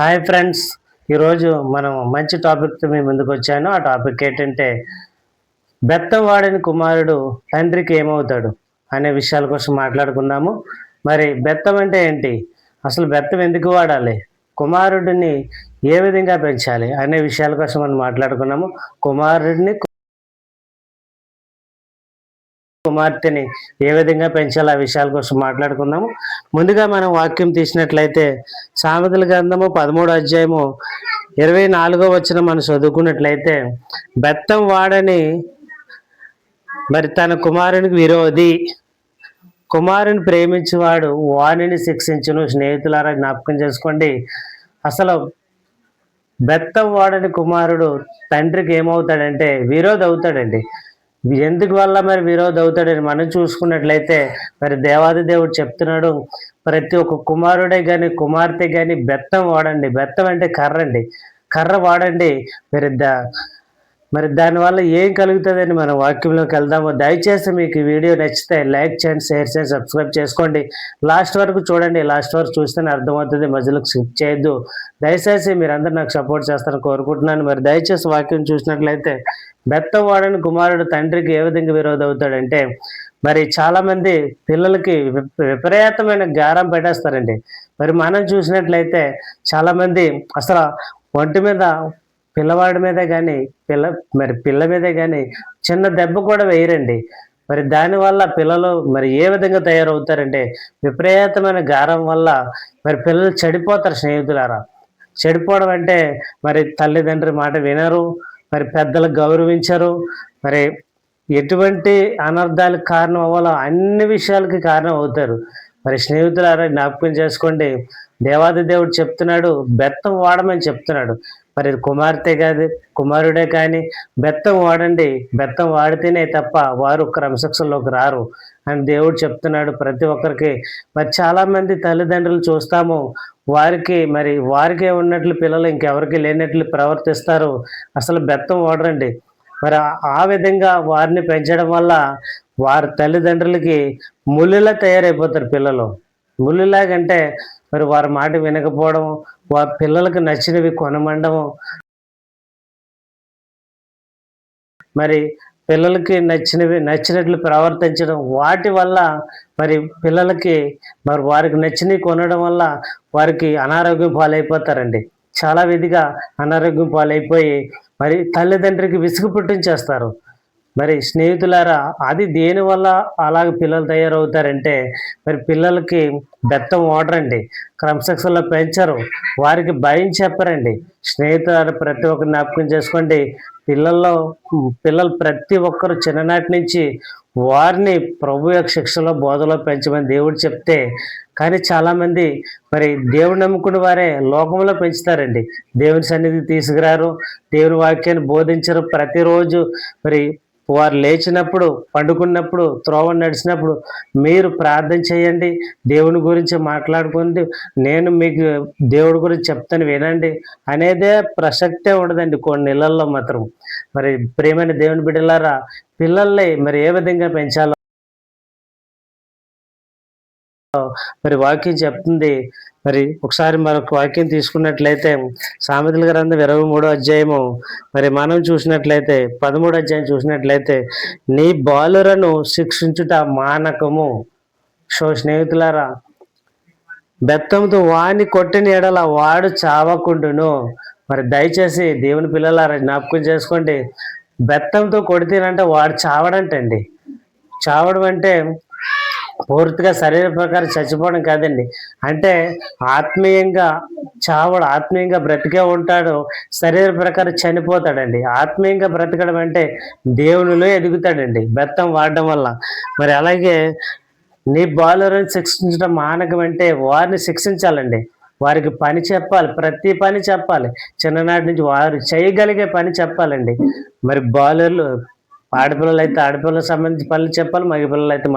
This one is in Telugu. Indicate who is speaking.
Speaker 1: హాయ్ ఫ్రెండ్స్, ఈరోజు మనం మంచి టాపిక్తో మీ ముందుకు వచ్చాను. ఆ టాపిక్ ఏంటంటే బెత్తం వాడని కుమారుడు తండ్రికి ఏమవుతాడు అనే విషయాల కోసం మాట్లాడుకుందాము. మరి బెత్తం అంటే ఏంటి, అసలు బెత్తం ఎందుకు వాడాలి, కుమారుడిని ఏ విధంగా పెంచాలి అనే విషయాల కోసం మనం మాట్లాడుకున్నాము. కుమారుడిని కుమార్తెని ఏ విధంగా పెంచాలి ఆ విషయాల కోసం మాట్లాడుకుందాము. ముందుగా మనం వాక్యం తీసినట్లయితే సామెతల గ్రంథము 13వ అధ్యాయము 24వ వచనం మనం చదువుకున్నట్లయితే, బెత్తం వాడని మరి తన కుమారునికి విరోధి, కుమారుని ప్రేమించేవాడు వాణిని శిక్షించును. స్నేహితులారా జ్ఞాపకం చేసుకోండి, అసలు బెత్తం వాడని కుమారుడు తండ్రికి ఏమవుతాడంటే విరోధి అవుతాడండి. ఎందుకు వల్ల మరి విరోధి అవుతాడని మనం చూసుకున్నట్లయితే, మరి దేవాది దేవుడు చెప్తున్నాడు, ప్రతి ఒక్క కుమారుడే కానీ కుమార్తె కానీ బెత్తం వాడండి. బెత్తం అంటే కర్ర అండి, కర్ర వాడండి. మరి దానివల్ల ఏం కలుగుతుందని మన వాక్యంలోకి వెళ్దాము. దయచేసి మీకు ఈ వీడియో నచ్చితే లైక్ చేయండి, షేర్ చేయండి, సబ్స్క్రైబ్ చేసుకోండి. లాస్ట్ వరకు చూడండి, లాస్ట్ వరకు చూస్తేనే అర్థమవుతుంది, మధ్యలో స్కిప్ చేయొద్దు. దయచేసి మీరందరూ నాకు సపోర్ట్ చేస్తారని కోరుకుంటున్నాను. మరి దయచేసి వాక్యం చూసినట్లయితే, బెత్తం వాడని కుమారుడు తండ్రికి ఏ విధంగా విరోధి అవుతాడంటే, మరి చాలామంది పిల్లలకి విపరీతమైన గారం పెట్టేస్తారండి. మరి మనం చూసినట్లయితే చాలామంది అసలు ఒంటి మీద పిల్లవాడి మీదే కానీ పిల్ల మీదే కానీ చిన్న దెబ్బ కూడా వేయరండి. మరి దానివల్ల పిల్లలు మరి ఏ విధంగా తయారవుతారంటే, విపరీతమైన గారం వల్ల మరి పిల్లలు చెడిపోతారు. స్నేహితులారా, చెడిపోవడం అంటే మరి తల్లిదండ్రి మాట వినరు, మరి పెద్దలకు గౌరవించరు, మరి ఎటువంటి అనర్థాలకు కారణం అవ్వాలో అన్ని విషయాలకి కారణం అవుతారు. మరి స్నేహితులారా జ్ఞాపకం చేసుకోండి, దేవాది దేవుడు చెప్తున్నాడు బెత్తం వాడమని చెప్తున్నాడు. మరి కుమార్తె కాదు కుమారుడే కానీ బెత్తం వాడండి, బెత్తం వాడితేనే తప్ప వారు క్రమశిక్షణలోకి రారు అని దేవుడు చెప్తున్నాడు ప్రతి ఒక్కరికి. మరి చాలామంది తల్లిదండ్రులు చూస్తాము, వారికే ఉన్నట్లు పిల్లలు ఇంకెవరికి లేనట్లు ప్రవర్తిస్తారు, అసలు బెత్తం వాడరండి. మరి ఆ విధంగా వారిని పెంచడం వల్ల వారి తల్లిదండ్రులకి ముళ్ళులా తయారైపోతారు పిల్లలు. ముళ్ళులాగంటే మరి వారి మాట వినకపోవడం, వారి పిల్లలకు నచ్చినవి కొనమండము, మరి పిల్లలకి నచ్చినట్లు ప్రవర్తించడం, వాటి వల్ల మరి పిల్లలకి వారికి నచ్చినవి కొనడం వల్ల వారికి అనారోగ్యం పాలైపోతారండి. చాలా విధిగా అనారోగ్యం పాలైపోయి మరి తల్లిదండ్రికి విసుగు పుట్టించేస్తారు. మరి స్నేహితులారా, అది దేనివల్ల అలాగ పిల్లలు తయారవుతారంటే, మరి పిల్లలకి బెత్తం వాడరండి, క్రమశిక్షణలో పెంచరు, వారికి భయం చెప్పరండి. స్నేహితులారా ప్రతి ఒక్కరు జ్ఞాపకం చేసుకోండి, పిల్లలు ప్రతి ఒక్కరు చిన్ననాటి నుంచి వారిని ప్రభు యొక్క శిక్షలో బోధలో పెంచమని దేవుడు చెప్తే, కానీ చాలామంది మరి దేవుడు నమ్ముకున్న వారే లోకంలో పెంచుతారండి. దేవుని సన్నిధికి తీసుకురారు, దేవుని వాక్యాన్ని బోధించరు. ప్రతిరోజు మరి వారు లేచినప్పుడు, పండుకున్నప్పుడు, త్రోవ నడిచినప్పుడు మీరు ప్రార్థన చేయండి, దేవుని గురించి మాట్లాడుకుంటూ నేను మీకు దేవుడి గురించి చెప్తాను వినండి అనేదే ప్రసక్తే ఉండదండి కొన్ని ఇళ్లల్లో మాత్రం. మరి ప్రియమైన దేవుని బిడ్డలారా, పిల్లల్ని మరి ఏ విధంగా పెంచాలో మరి వాక్యం చెప్తుంది. మరి ఒకసారి మరొక వాక్యం తీసుకున్నట్లయితే సామెతల గ్రంథం 23వ అధ్యాయము మరి మనం చూసినట్లయితే 13వ అధ్యాయం చూసినట్లయితే, నీ బాలురను శిక్షించుట మానకము. స్నేహితులారా, బెత్తంతో వాణ్ణి కొట్టిన ఎడల వాడు చావకుండును. మరి దయచేసి దేవుని పిల్లలారా జ్ఞాపకం చేసుకోండి, బెత్తంతో కొడితేనంటే వాడు చావడంటండి. చావడం అంటే పూర్తిగా శరీర ప్రకారం చచ్చిపోవడం కాదండి, అంటే ఆత్మీయంగా చావడు, ఆత్మీయంగా బ్రతికే ఉంటాడు, శరీర ప్రకారం చనిపోతాడండి. ఆత్మీయంగా బ్రతకడం అంటే దేవునిలో ఎదుగుతాడండి బెత్తం వాడడం వల్ల. మరి అలాగే నీ బాలురని శిక్షించడం మానకం అంటే వారిని శిక్షించాలండి, వారికి పని చెప్పాలి, ప్రతి పని చెప్పాలి, చిన్ననాటి నుంచి వారు చేయగలిగే పని చెప్పాలండి. మరి బాలురు ఆడపిల్లలు అయితే ఆడపిల్లలకు సంబంధించి పనులు చెప్పాలి, మగ పిల్లలు అయితే